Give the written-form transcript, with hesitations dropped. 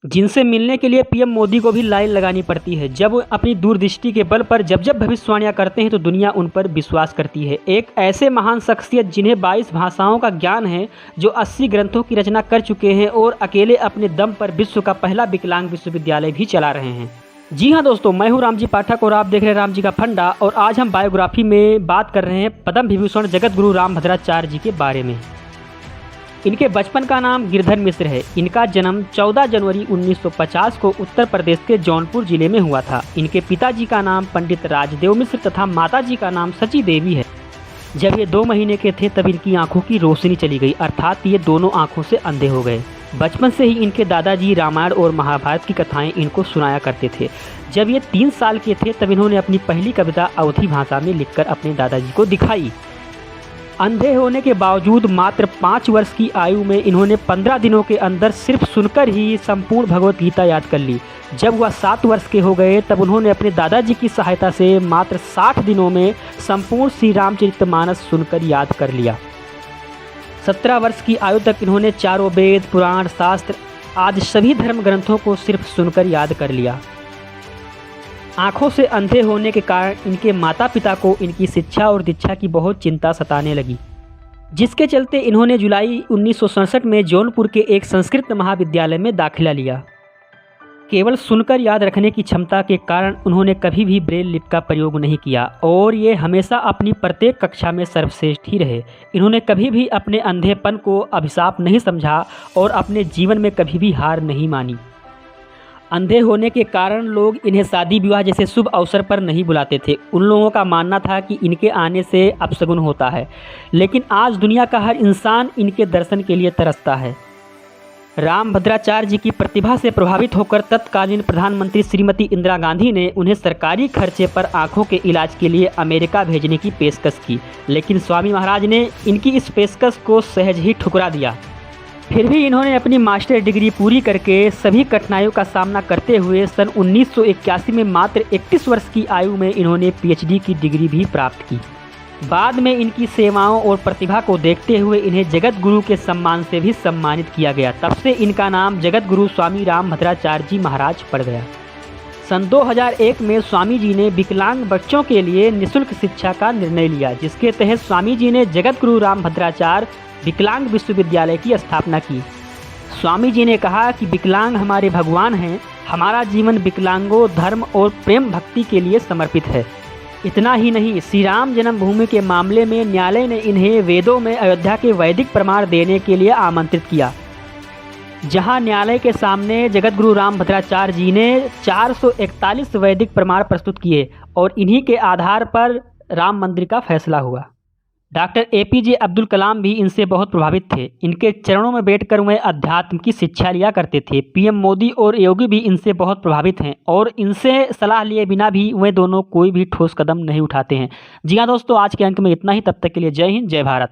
जिनसे मिलने के लिए पीएम मोदी को भी लाइन लगानी पड़ती है। जब वो अपनी दूरदृष्टि के बल पर जब जब भविष्यवाणियां करते हैं तो दुनिया उन पर विश्वास करती है। एक ऐसे महान शख्सियत जिन्हें 22 भाषाओं का ज्ञान है, जो 80 ग्रंथों की रचना कर चुके हैं और अकेले अपने दम पर विश्व का पहला विकलांग विश्वविद्यालय भी चला रहे हैं। जी हाँ दोस्तों, मैं हूँ रामजी पाठक और आप देख रहे हैं राम जी का फंडा। और आज हम बायोग्राफी में बात कर रहे हैं पद्म विभूषण जगत गुरु रामभद्राचार्य जी के बारे में। इनके बचपन का नाम गिरधर मिश्र है। इनका जन्म 14 जनवरी 1950 को उत्तर प्रदेश के जौनपुर जिले में हुआ था। इनके पिताजी का नाम पंडित राजदेव मिश्र तथा माताजी का नाम सची देवी है। जब ये 2 महीने के थे तब इनकी आंखों की रोशनी चली गई, अर्थात ये दोनों आंखों से अंधे हो गए। बचपन से ही इनके दादाजी रामायण और महाभारत की कथाएं इनको सुनाया करते थे। जब ये 3 साल के थे तब इन्होंने अपनी पहली कविता अवधी भाषा में लिखकर अपने दादाजी को दिखाई। अंधे होने के बावजूद मात्र 5 वर्ष की आयु में इन्होंने 15 दिनों के अंदर सिर्फ सुनकर ही संपूर्ण भगवत गीता याद कर ली। जब वह 7 वर्ष के हो गए तब उन्होंने अपने दादाजी की सहायता से मात्र 60 दिनों में संपूर्ण श्री रामचरितमानस सुनकर याद कर लिया। 17 वर्ष की आयु तक इन्होंने चारों वेद, पुराण, शास्त्र आदि सभी धर्म ग्रंथों को सिर्फ सुनकर याद कर लिया। आंखों से अंधे होने के कारण इनके माता पिता को इनकी शिक्षा और दीक्षा की बहुत चिंता सताने लगी, जिसके चलते इन्होंने जुलाई 1967 में जौनपुर के एक संस्कृत महाविद्यालय में दाखिला लिया। केवल सुनकर याद रखने की क्षमता के कारण उन्होंने कभी भी ब्रेल लिपि का प्रयोग नहीं किया और ये हमेशा अपनी प्रत्येक कक्षा में सर्वश्रेष्ठ ही रहे। इन्होंने कभी भी अपने अंधेपन को अभिशाप नहीं समझा और अपने जीवन में कभी भी हार नहीं मानी। अंधे होने के कारण लोग इन्हें शादी विवाह जैसे शुभ अवसर पर नहीं बुलाते थे। उन लोगों का मानना था कि इनके आने से अपशगुन होता है, लेकिन आज दुनिया का हर इंसान इनके दर्शन के लिए तरसता है। रामभद्राचार्य जी की प्रतिभा से प्रभावित होकर तत्कालीन प्रधानमंत्री श्रीमती इंदिरा गांधी ने उन्हें सरकारी खर्चे पर आंखों के इलाज के लिए अमेरिका भेजने की पेशकश की, लेकिन स्वामी महाराज ने इनकी इस पेशकश को सहज ही ठुकरा दिया। फिर भी इन्होंने अपनी मास्टर डिग्री पूरी करके सभी कठिनाइयों का सामना करते हुए सन 1981 में मात्र 31 वर्ष की आयु में इन्होंने पीएचडी की डिग्री भी प्राप्त की। बाद में इनकी सेवाओं और प्रतिभा को देखते हुए इन्हें जगत गुरु के सम्मान से भी सम्मानित किया गया। तब से इनका नाम जगत गुरु स्वामी रामभद्राचार्य जी महाराज पड़ गया। सन 2001 में स्वामी जी ने विकलांग बच्चों के लिए निःशुल्क शिक्षा का निर्णय लिया, जिसके तहत स्वामी जी ने जगत गुरु रामभद्राचार्य विकलांग विश्वविद्यालय की स्थापना की। स्वामी जी ने कहा कि विकलांग हमारे भगवान हैं, हमारा जीवन विकलांगों, धर्म और प्रेम भक्ति के लिए समर्पित है। इतना ही नहीं, श्री राम जन्मभूमि के मामले में न्यायालय ने इन्हें वेदों में अयोध्या के वैदिक प्रमाण देने के लिए आमंत्रित किया, जहां न्यायालय के सामने जगत गुरु रामभद्राचार्य जी ने 441 वैदिक प्रमाण प्रस्तुत किए और इन्हीं के आधार पर राम मंदिर का फैसला हुआ। डॉक्टर एपीजे अब्दुल कलाम भी इनसे बहुत प्रभावित थे। इनके चरणों में बैठकर वे अध्यात्म की शिक्षा लिया करते थे। पीएम मोदी और योगी भी इनसे बहुत प्रभावित हैं और इनसे सलाह लिए बिना भी वे दोनों कोई भी ठोस कदम नहीं उठाते हैं। जी हाँ दोस्तों, आज के अंक में इतना ही। तब तक के लिए जय हिंद, जय भारत।